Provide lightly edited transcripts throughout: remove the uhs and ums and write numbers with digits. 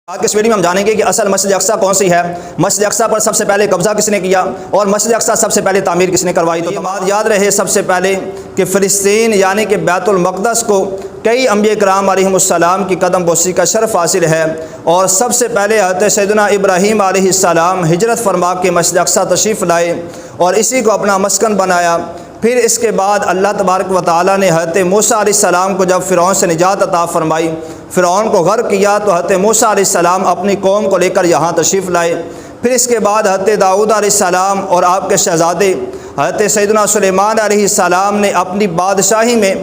آج کے اس ویڈیو میں ہم جانیں گے کہ اصل مسجد اقصی کون سی ہے، مسجد اقصی پر سب سے پہلے قبضہ کس نے کیا اور مسجد اقصی سب سے پہلے تعمیر کس نے کروائی۔ تو یہ بات یاد رہے سب سے پہلے کہ فلسطین یعنی کہ بیت المقدس کو کئی انبیاء کرام علیہم السلام کی قدم بوسی کا شرف حاصل ہے، اور سب سے پہلے حضرت سیدنا ابراہیم علیہ السلام ہجرت فرما کے مسجد اقصی تشریف لائے اور اسی کو اپنا مسکن بنایا۔ پھر اس کے بعد اللہ تبارک و تعالیٰ نے حضرت موسیٰ علیہ السلام کو جب فرعون سے نجات عطا فرمائی، فرعون کو غرق کیا، تو حضرت موسیٰ علیہ السلام اپنی قوم کو لے کر یہاں تشریف لائے۔ پھر اس کے بعد حضرت داؤد علیہ السلام اور آپ کے شہزادے حضرت سیدنا سلیمان علیہ السلام نے اپنی بادشاہی میں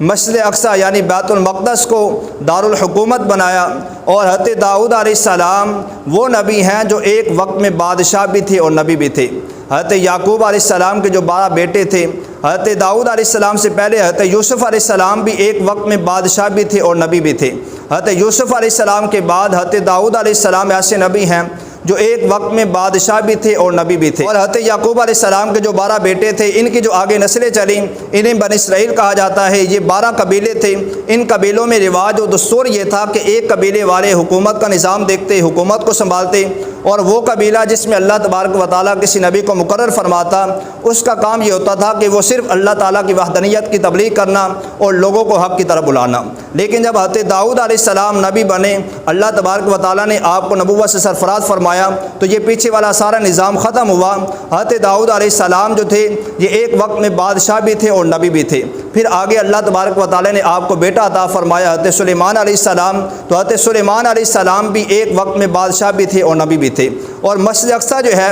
مسجد اقصی یعنی بیت المقدس کو دارالحکومت بنایا، اور حضرت داؤد علیہ السلام وہ نبی ہیں جو ایک وقت میں بادشاہ بھی تھے اور نبی بھی تھے۔ حضرت یعقوب علیہ السلام کے جو 12 بیٹے تھے، حضرت داؤد علیہ السلام سے پہلے حضرت یوسف علیہ السلام بھی ایک وقت میں بادشاہ بھی تھے اور نبی بھی تھے۔ حضرت یوسف علیہ السلام کے بعد حضرت داؤد علیہ السلام ایسے نبی ہیں جو ایک وقت میں بادشاہ بھی تھے اور نبی بھی تھے۔ اور حضرت یعقوب علیہ السلام کے جو 12 بیٹے تھے، ان کی جو آگے نسلیں چلیں انہیں بنی اسرائیل کہا جاتا ہے۔ یہ 12 قبیلے تھے۔ ان قبیلوں میں رواج و دستور یہ تھا کہ ایک قبیلے والے حکومت کا نظام دیکھتے، حکومت کو سنبھالتے، اور وہ قبیلہ جس میں اللہ تبارک و تعالیٰ کسی نبی کو مقرر فرماتا، اس کا کام یہ ہوتا تھا کہ وہ صرف اللہ تعالیٰ کی وحدانیت کی تبلیغ کرنا اور لوگوں کو حق کی طرف بلانا۔ لیکن جب حضرت داؤد علیہ السلام نبی بنے، اللہ تبارک و تعالیٰ نے آپ کو نبوت سے سرفراز فرمایا، تو یہ پیچھے والا سارا نظام ختم ہوا۔ حضرت داؤد علیہ السلام جو تھے یہ ایک وقت میں بادشاہ بھی تھے اور نبی بھی تھے۔ پھر آگے اللہ تبارک و تعالیٰ نے آپ کو بیٹا عطا فرمایا حضرت سلیمان علیہ السلام، تو حضرت سلیمان علیہ السلام بھی ایک وقت میں بادشاہ بھی تھے اور نبی بھی تھے۔ اور مسجد اقصی جو ہے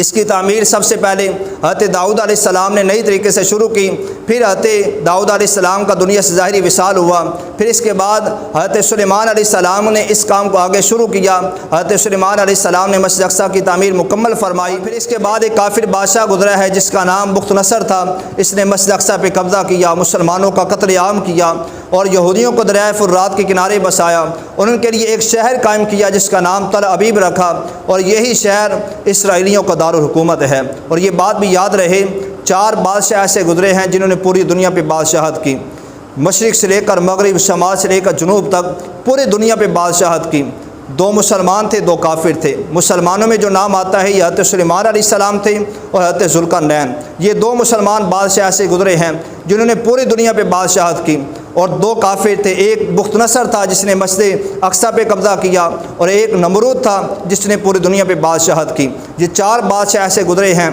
اس کی تعمیر سب سے پہلے حضرت داؤد علیہ السلام نے نئی طریقے سے شروع کی۔ پھر حضرت داؤد علیہ السلام کا دنیا سے ظاہری وصال ہوا۔ پھر اس کے بعد حضرت سلیمان علیہ السلام نے اس کام کو آگے شروع کیا۔ حضرت سلیمان علیہ السلام نے مسجد اقصی کی تعمیر مکمل فرمائی۔ پھر اس کے بعد ایک کافر بادشاہ گزرا ہے جس کا نام بخت نصر تھا۔ اس نے مسجد اقصی پہ قبضہ کیا، مسلمانوں کا قتل عام کیا اور یہودیوں کو دریائے فرات کے کنارے بسایا، اور ان کے لیے ایک شہر قائم کیا جس کا نام تل ابیب رکھا، اور یہی شہر اسرائیلیوں کا دارالحکومت ہے۔ اور یہ بات بھی یاد رہے 4 بادشاہ ایسے گزرے ہیں جنہوں نے پوری دنیا پہ بادشاہت کی، مشرق سے لے کر مغرب، شمال سے لے کر جنوب تک پوری دنیا پہ بادشاہت کی۔ 2 مسلمان تھے، 2 کافر تھے۔ مسلمانوں میں جو نام آتا ہے یہ حضرت سلیمان علیہ السلام تھے اور حضرت ذوالقرنین۔ یہ 2 مسلمان بادشاہ ایسے گزرے ہیں جنہوں نے پوری دنیا پہ بادشاہت کی، اور 2 کافر تھے۔ ایک بخت نصر تھا جس نے مسجد اقصی پہ قبضہ کیا، اور ایک نمرود تھا جس نے پوری دنیا پہ بادشاہت کی۔ یہ 4 بادشاہ ایسے گزرے ہیں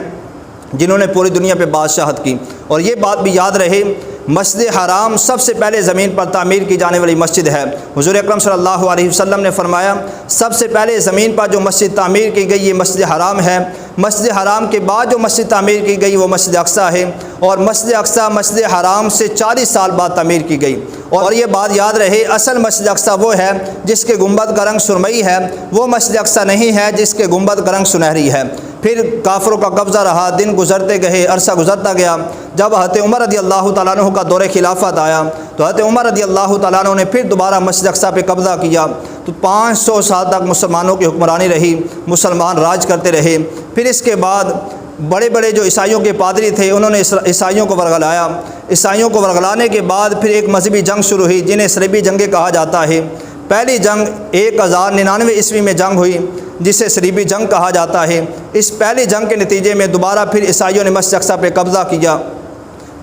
جنہوں نے پوری دنیا پہ بادشاہت کی۔ اور یہ بات بھی یاد رہے مسجد حرام سب سے پہلے زمین پر تعمیر کی جانے والی مسجد ہے۔ حضور اکرم صلی اللہ علیہ وسلم نے فرمایا سب سے پہلے زمین پر جو مسجد تعمیر کی گئی یہ مسجد حرام ہے۔ مسجد حرام کے بعد جو مسجد تعمیر کی گئی وہ مسجد اقصی ہے، اور مسجد اقصی مسجد حرام سے 40 سال بعد تعمیر کی گئی۔ اور یہ بات یاد رہے اصل مسجد اقصی وہ ہے جس کے گنبد کا رنگ سرمئی ہے، وہ مسجد اقصی نہیں ہے جس کے گنبد کا رنگ سنہری ہے۔ پھر کافروں کا قبضہ رہا، دن گزرتے گئے، عرصہ گزرتا گیا۔ جب حضرت عمر رضی اللہ تعالیٰ عنہ کا دور خلافت آیا تو حضرت عمر رضی اللہ تعالیٰ عنہ نے پھر دوبارہ مسجد اقصی پہ قبضہ کیا، تو 500 سال تک مسلمانوں کی حکمرانی رہی، مسلمان راج کرتے رہے۔ پھر اس کے بعد بڑے بڑے جو عیسائیوں کے پادری تھے انہوں نے عیسائیوں کو ورگلایا۔ عیسائیوں کو ورگلانے کے بعد پھر ایک مذہبی جنگ شروع ہوئی جنہیں صلیبی جنگیں کہا جاتا ہے۔ پہلی جنگ 1099 عیسوی میں جنگ ہوئی جسے صلیبی جنگ کہا جاتا ہے۔ اس پہلی جنگ کے نتیجے میں دوبارہ پھر عیسائیوں نے مسجد اقصی پہ قبضہ کیا۔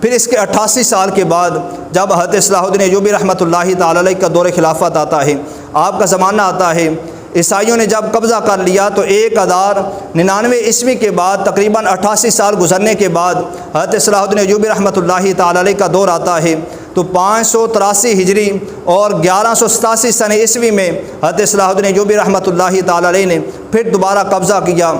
پھر اس کے 88 سال کے بعد جب حضرت صلاح الدین ایوبی رحمۃ اللہ تعالی علیہ کا دور خلافت آتا ہے، آپ کا زمانہ آتا ہے، عیسائیوں نے جب قبضہ کر لیا تو 1099 عیسوی کے بعد تقریباً 88 سال گزرنے کے بعد حضرت صلاح الدین ایوبی رحمۃ اللہ تعالی علیہ کا دور آتا ہے، تو 583 ہجری اور 1187 سن عیسوی میں حضرت صلاح الدین ایوبی رحمۃ اللہ تعالی علیہ نے پھر دوبارہ قبضہ کیا،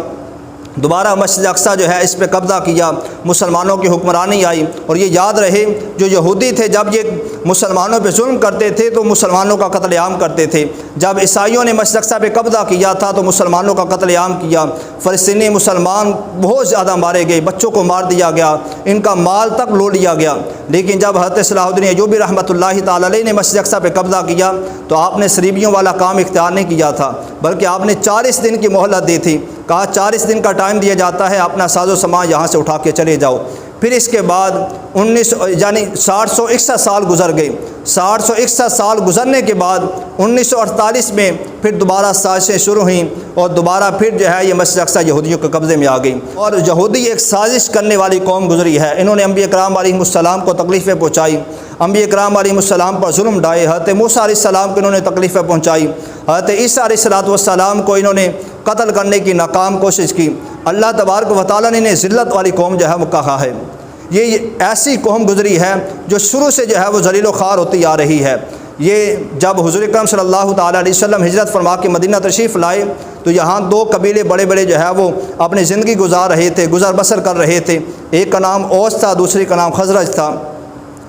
دوبارہ مسجد اقصی جو ہے اس پہ قبضہ کیا، مسلمانوں کی حکمرانی آئی۔ اور یہ یاد رہے جو یہودی تھے جب یہ مسلمانوں پہ ظلم کرتے تھے تو مسلمانوں کا قتل عام کرتے تھے، جب عیسائیوں نے مسجد اقصی پہ قبضہ کیا تھا تو مسلمانوں کا قتل عام کیا۔ فلسطینی مسلمان بہت زیادہ مارے گئے، بچوں کو مار دیا گیا، ان کا مال تک لوٹ لیا گیا۔ لیکن جب حضرت صلاح الدین ایوبی رحمۃ اللہ تعالی علیہ نے مسجد اقصی پہ قبضہ کیا تو آپ نے صلیبیوں والا کام اختیار نہیں کیا تھا، بلکہ آپ نے 40 دن کی مہلت دی تھی، کہا 40 دن کا ٹائم دیا جاتا ہے، اپنا ساز و سامان یہاں سے اٹھا کے چلے جاؤ۔ پھر اس کے بعد 61 سال گزر گئے۔ 61 سال گزرنے کے بعد 1948 میں پھر دوبارہ سازشیں شروع ہوئیں اور دوبارہ پھر جو ہے یہ مسجد اقصی یہودیوں کے قبضے میں آ گئی، اور یہودی ایک سازش کرنے والی قوم گزری ہے۔ انہوں نے انبیاء کرام علیہ السلام کو تکلیفیں پہنچائی، انبیاء کرام علیہ السلام پر ظلم ڈھائے، حضرت موسیٰ علیہ السلام کو انہوں نے تکلیفیں پہنچائی، حضرت عیسیٰ علیہ السلام کو انہوں نے قتل کرنے کی ناکام کوشش کی۔ اللہ تبارک و تعالیٰ نے انہیں ذلت والی قوم جو ہے وہ کہا ہے۔ یہ ایسی قوم گزری ہے جو شروع سے جو ہے وہ ذلیل و خوار ہوتی آ رہی ہے۔ یہ جب حضور اکرم صلی اللہ تعالیٰ علیہ وسلم ہجرت فرما کے مدینہ تشریف لائے تو یہاں 2 قبیلے بڑے بڑے جو ہے وہ اپنی زندگی گزار رہے تھے، گزر بسر کر رہے تھے۔ ایک کا نام اوس تھا، دوسرے کا نام خزرج تھا۔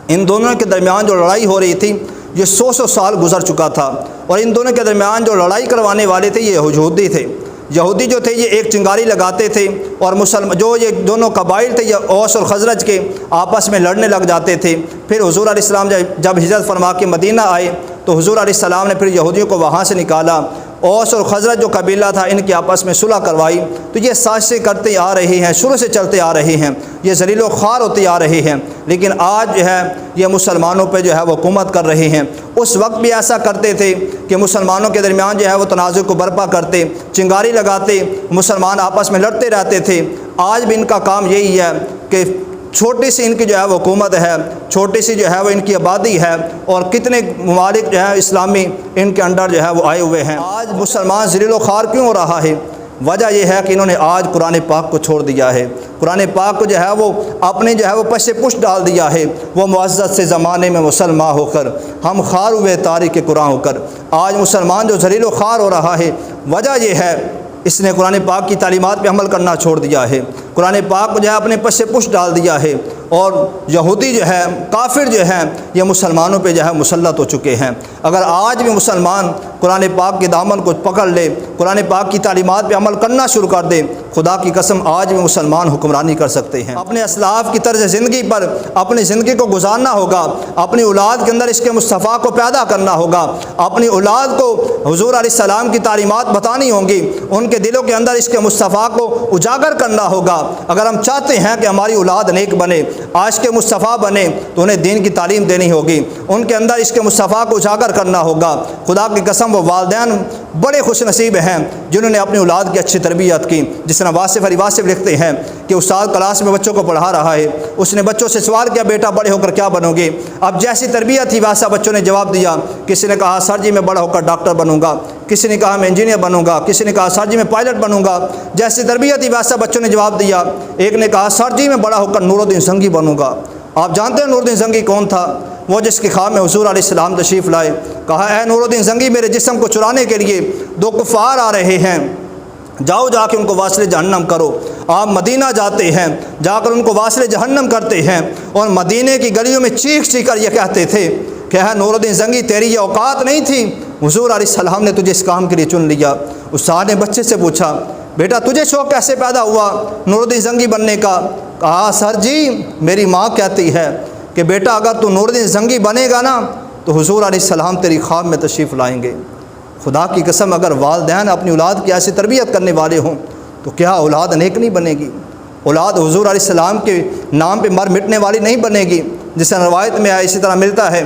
ان دونوں کے درمیان جو لڑائی ہو رہی تھی یہ 100 سال گزر چکا تھا، اور ان دونوں کے درمیان جو لڑائی کروانے والے تھے یہ یہودی تھے۔ یہودی جو تھے یہ ایک چنگاری لگاتے تھے، اور جو یہ دونوں قبائل تھے یہ اوس اور خزرج کے آپس میں لڑنے لگ جاتے تھے۔ پھر حضور علیہ السلام جب ہجرت فرما کے مدینہ آئے تو حضور علیہ السلام نے پھر یہودیوں کو وہاں سے نکالا، اوس اور خزرج جو قبیلہ تھا ان کے آپس میں صلح کروائی۔ تو یہ سازشیں کرتے آ رہے ہیں، شروع سے چلتے آ رہے ہیں، یہ ذلیل و خوار ہوتے آ رہے ہیں، لیکن آج جو ہے یہ مسلمانوں پہ جو ہے وہ حکومت کر رہے ہیں۔ اس وقت بھی ایسا کرتے تھے کہ مسلمانوں کے درمیان جو ہے وہ تنازع کو برپا کرتے، چنگاری لگاتے، مسلمان آپس میں لڑتے رہتے تھے۔ آج بھی ان کا کام یہی ہے کہ چھوٹی سی ان کی جو ہے وہ حکومت ہے، چھوٹی سی جو ہے وہ ان کی آبادی ہے، اور کتنے ممالک جو ہے اسلامی ان کے انڈر جو ہے وہ آئے ہوئے ہیں۔ آج مسلمان ذلیل و خوار کیوں ہو رہا ہے؟ وجہ یہ ہے کہ انہوں نے آج قرآن پاک کو چھوڑ دیا ہے، قرآن پاک کو جو ہے وہ اپنے جو ہے وہ پس پشت ڈال دیا ہے۔ وہ معزز سے زمانے میں مسلمان ہو کر ہم خوار ہوئے تاریخ قرآن ہو کر۔ آج مسلمان جو ذلیل و خوار ہو رہا ہے وجہ یہ ہے اس نے قرآن پاک کی تعلیمات پہ عمل کرنا چھوڑ دیا ہے، قرآن پاک کو جو ہے اپنے پس پشت ڈال دیا ہے، اور یہودی جو ہے کافر جو ہیں یہ مسلمانوں پہ جو ہے مسلط ہو چکے ہیں۔ اگر آج بھی مسلمان قرآن پاک کے دامن کو پکڑ لے، قرآن پاک کی تعلیمات پہ عمل کرنا شروع کر دے، خدا کی قسم آج بھی مسلمان حکمرانی کر سکتے ہیں۔ اپنے اسلاف کی طرز زندگی پر اپنی زندگی کو گزارنا ہوگا، اپنی اولاد کے اندر اس کے مصطفیٰ کو پیدا کرنا ہوگا، اپنی اولاد کو حضور علیہ السلام کی تعلیمات بتانی ہوں گی، ان کے دلوں کے اندر اس کے مصطفیٰ کو اجاگر کرنا ہوگا۔ اگر ہم چاہتے ہیں کہ ہماری اولاد نیک بنے، عاشق مصطفیٰ بنے، تو انہیں دین کی تعلیم دینی ہوگی، ان کے اندر اس کے مصطفیٰ کو اجاگر کرنا ہوگا۔ خدا کی قسم وہ والدین بڑے خوش نصیب ہیں جنہوں نے اپنی اولاد کی اچھی تربیت کی۔ جس طرح واصف علی واصف لکھتے ہیں کہ استاد کلاس میں بچوں کو پڑھا رہا ہے، اس نے بچوں سے سوال کیا بیٹا بڑے ہو کر کیا بنو گے؟ اب جیسی تربیت تھی ویسا بچوں نے جواب دیا۔ کسی نے کہا سر جی میں بڑا ہو کر ڈاکٹر بنوں گا، کسی نے کہا میں انجینئر بنوں گا، کسی نے کہا سر جی میں پائلٹ بنوں گا۔ جیسی تربیت تھی ویسا بچوں نے جواب دیا۔ ایک نے کہا سر جی میں بڑا ہو کر نور الدین زنگی بنوں گا۔ آپ جانتے ہیں نور الدین زنگی کون تھا؟ وہ جس کے خواب میں حضور علیہ السلام تشریف لائے، کہا اے نور الدین زنگی میرے جسم کو چرانے کے لیے 2 کفار آ رہے ہیں، جاؤ جا کے ان کو واصل جہنم کرو۔ آپ مدینہ جاتے ہیں، جا کر ان کو واصل جہنم کرتے ہیں، اور مدینے کی گلیوں میں چیخ چیخ کر یہ کہتے تھے کہ اے نور الدین زنگی تیری یہ اوقات نہیں تھی، حضور علیہ السلام نے تجھے اس کام کے لیے چن لیا۔ استاد نے بچے سے پوچھا بیٹا تجھے شوق کیسے پیدا ہوا نور الدین زنگی بننے کا؟ کہا سر جی میری ماں کہتی ہے کہ بیٹا اگر تو نور الدین زنگی بنے گا نا تو حضور علیہ السلام تیری خواب میں تشریف لائیں گے۔ خدا کی قسم اگر والدین اپنی اولاد کی ایسی تربیت کرنے والے ہوں تو کیا اولاد نیک نہیں بنے گی؟ اولاد حضور علیہ السلام کے نام پہ مر مٹنے والی نہیں بنے گی۔ جس طرح روایت میں ہے اسی طرح ملتا ہے،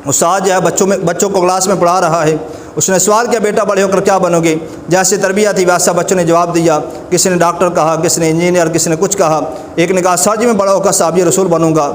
استاد جو ہے بچوں کو کلاس میں پڑھا رہا ہے، اس نے سوال کیا بیٹا بڑے ہو کر کیا بنو گے؟ جیسے تربیت تھی ویسا بچوں نے جواب دیا۔ کسی نے ڈاکٹر کہا، کسی نے انجینئر، کسی نے کچھ کہا۔ ایک نے کہا سر جی میں بڑا ہو کر صحابی رسول بنوں گا۔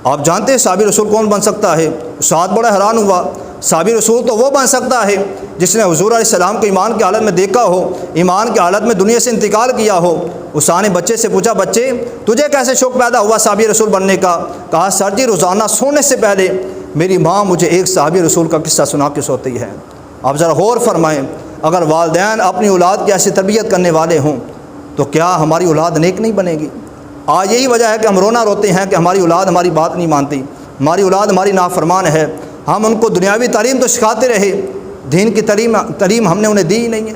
آپ جانتے ہیں صحابی رسول کون بن سکتا ہے؟ استاد بڑا حیران ہوا۔ صحابی رسول تو وہ بن سکتا ہے جس نے حضور علیہ السلام کو ایمان کی حالت میں دیکھا ہو، ایمان کی حالت میں دنیا سے انتقال کیا ہو۔ استاد نے بچے سے پوچھا بچے تجھے کیسے شوق پیدا ہوا صحابی رسول بننے کا؟ کہا سر جی روزانہ سونے سے پہلے میری ماں مجھے ایک صحابی رسول کا قصہ سنا کے سوتی ہے۔ آپ ذرا غور فرمائیں، اگر والدین اپنی اولاد کی ایسی تربیت کرنے والے ہوں تو کیا ہماری اولاد نیک نہیں بنے گی؟ آج یہی وجہ ہے کہ ہم رونا روتے ہیں کہ ہماری اولاد ہماری بات نہیں مانتی، ہماری اولاد ہماری نافرمان ہے۔ ہم ان کو دنیاوی تعلیم تو سکھاتے رہے، دین کی تعلیم ہم نے انہیں دی ہی نہیں ہے۔